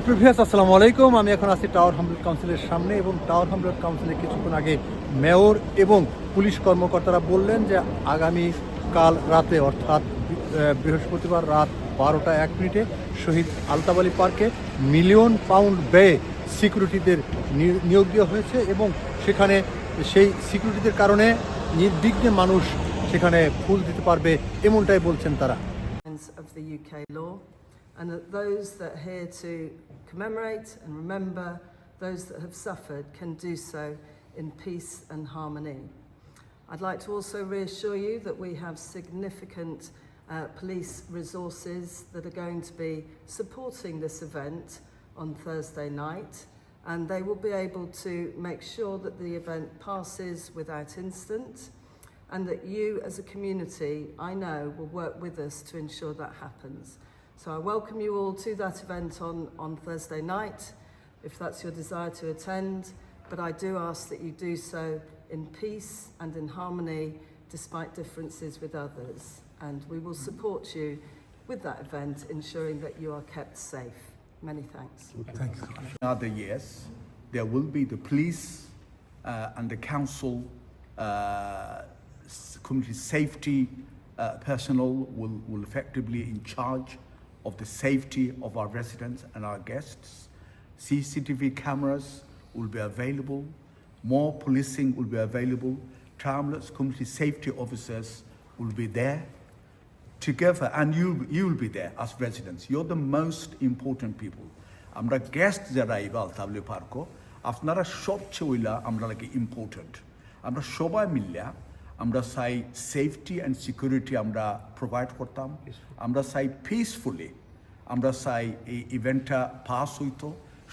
সুপ্রিভিয়াস আসসালামু আলাইকুম। আমি এখন আছি টাওয়ার হামলেট কাউন্সিলের সামনে এবং টাওয়ার হামলেট কাউন্সিলে কিছুক্ষণ আগে মেয়র এবং পুলিশ কর্মকর্তারা বললেন যে আগামী কাল রাতে অর্থাৎ বৃহস্পতিবার রাত 12টা 1 মিনিটে শহীদ আলতাফ আলী পার্কে মিলিয়ন পাউন্ড ব্যয়ে সিকিউরিটিদের নিয়োগ দেওয়া হয়েছে এবং সেখানে সেই সিকিউরিটিদের কারণে নির্বিঘ্নে মানুষ সেখানে ফুল দিতে পারবে এমনটাই বলছেন তারা। Of the UK law, and that those that are here to commemorate and remember those that have suffered can do so in peace and harmony. I'd like to also reassure you that we have significant police resources that are going to be supporting this event on Thursday night, and they will be able to make sure that the event passes without incident, and that you as a community, I know, will work with us to ensure that happens. So I welcome you all to that event on Thursday night, if that's your desire to attend, but I do ask that you do so in peace and in harmony, despite differences with others. And we will support you with that event, ensuring that you are kept safe. Many thanks. Thank you. Other years, there will be the police and the council community safety personnel will effectively in charge of the safety of our residents and our guests. CCTV cameras will be available. More policing will be available. Timeless community safety officers will be there together, and you will be there as residents. You're the most important people. Amra guest jara iba Altaf Ali Parko আপনারা সবচেয়ে হইলা আমরা লাগে important. আমরা সবাই মিললা আমরা চাই সেফটি অ্যান্ড সিকিউরিটি আমরা প্রোভাইড করতাম, আমরা চাই পিসফুলি, আমরা চাই এই ইভেন্টটা পাস হইতো,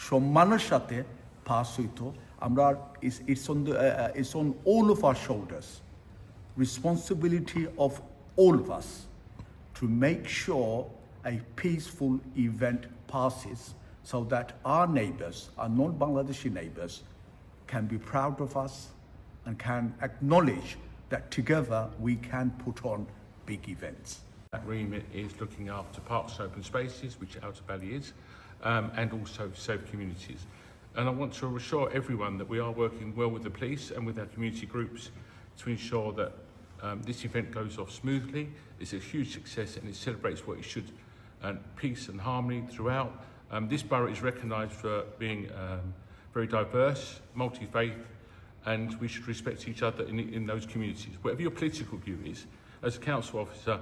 সম্মানের সাথে পাস হইতো। আমরা it's on all of our shoulders, responsibility of all of us to make sure a peaceful event passes so that our neighbors, our non-Bangladeshi neighbors, can be proud of us and can acknowledge that together we can put on big events. That remit is looking after parks and open spaces, which Outer Valley is, and also safe communities. And I want to assure everyone that we are working well with the police and with our community groups to ensure that this event goes off smoothly. It's a huge success and it celebrates what it should, and peace and harmony throughout. This borough is recognised for being very diverse, multi-faith, and we should respect each other in those communities. Whatever your political view is, as a council officer,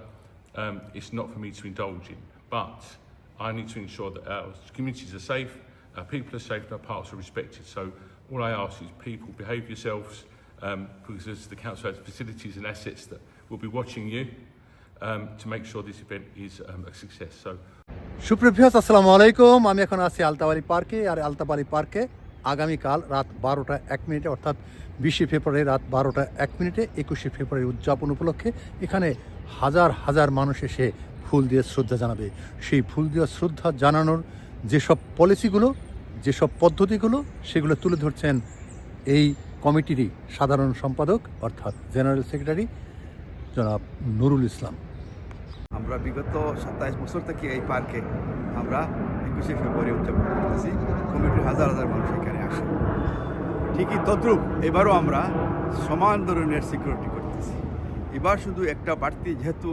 it's not for me to indulge in, but I need to ensure that our communities are safe, our people are safe, and our parks are respected. So all I ask is people behave yourselves, because the council has facilities and assets that will be watching you to make sure this event is a success. So. সুপ্রিভিয়াস আসসালামু আলাইকুম। আমি এখন আছি আলতাফ আলী পার্কে, আর আলতাফ আলী পার্কে আগামীকাল রাত 12টা 1 মিনিটে অর্থাৎ 20শে ফেব্রুয়ারি রাত 12টা 1 মিনিটে 21শে ফেব্রুয়ারি উদযাপন উপলক্ষে এখানে হাজার হাজার মানুষ এসে ফুল দিয়ে শ্রদ্ধা জানাবে। সেই ফুল দিয়ে শ্রদ্ধা জানানোর যেসব পলিসিগুলো, যেসব পদ্ধতিগুলো, সেগুলো তুলে ধরছেন এই কমিটিরই সাধারণ সম্পাদক অর্থাৎ জেনারেল সেক্রেটারি জনাব নুরুল ইসলাম। আমরা বিগত 27 বছর থেকে এই পার্কে আমরা 21শে ফেব্রুয়ারি উদযাপন করতেছি। কমিটির হাজার হাজার মানুষ এখানে আসে। ঠিকই তদ্রূপ এবারও আমরা সমান ধরনের সিকিউরিটি করতেছি। এবার শুধু একটা বাড়তি, যেহেতু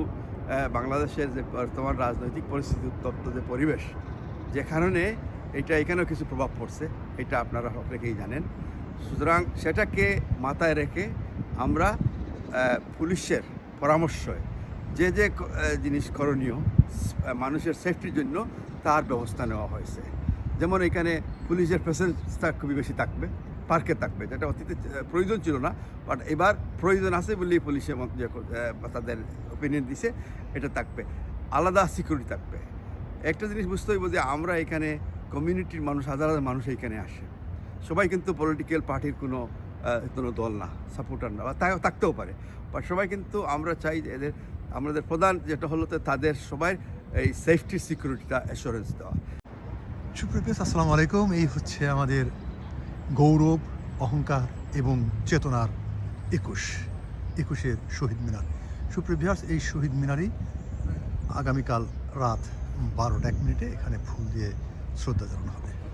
বাংলাদেশের যে বর্তমান রাজনৈতিক পরিস্থিতি, উত্তপ্ত যে পরিবেশ, যে কারণে এখানেও কিছু প্রভাব পড়ছে, এটা আপনারা অনেকেই জানেন। সুতরাং সেটাকে মাথায় রেখে আমরা পুলিশের পরামর্শে যে জিনিস করণীয় মানুষের সেফটির জন্য তার ব্যবস্থা নেওয়া হয়েছে। যেমন এখানে পুলিশের প্রেসেন্সটা খুবই বেশি থাকবে, পার্কে থাকবে, যেটা অতীতে প্রয়োজন ছিল না, বাট এবার প্রয়োজন আছে বলেই পুলিশের তাদের ওপিনিয়ন দিছে, এটা থাকবে। আলাদা সিকিউরিটি থাকবে। একটা জিনিস বুঝতে হইব যে আমরা এখানে কমিউনিটির মানুষ, হাজার হাজার মানুষ এখানে আসে। সবাই কিন্তু পলিটিক্যাল পার্টির কোনো দল না, সাপোর্টার না, বা থাকতেও পারে, বাট সবাই কিন্তু আমরা চাই যে আমাদের প্রধান যেটা হলো তাদের সবাই এই সেফটি সিকিউরিটিটা অ্যাসুরেন্স দেওয়া। সুপ্রিভিয়াস আসসালামু আলাইকুম। এই হচ্ছে আমাদের গৌরব, অহংকার এবং চেতনার 21-এর শহীদ মিনার। সুপ্রিভিয়াস এই শহীদ মিনারই আগামীকাল রাত 12টা 1 মিনিটে এখানে ফুল দিয়ে শ্রদ্ধা জানানো হবে।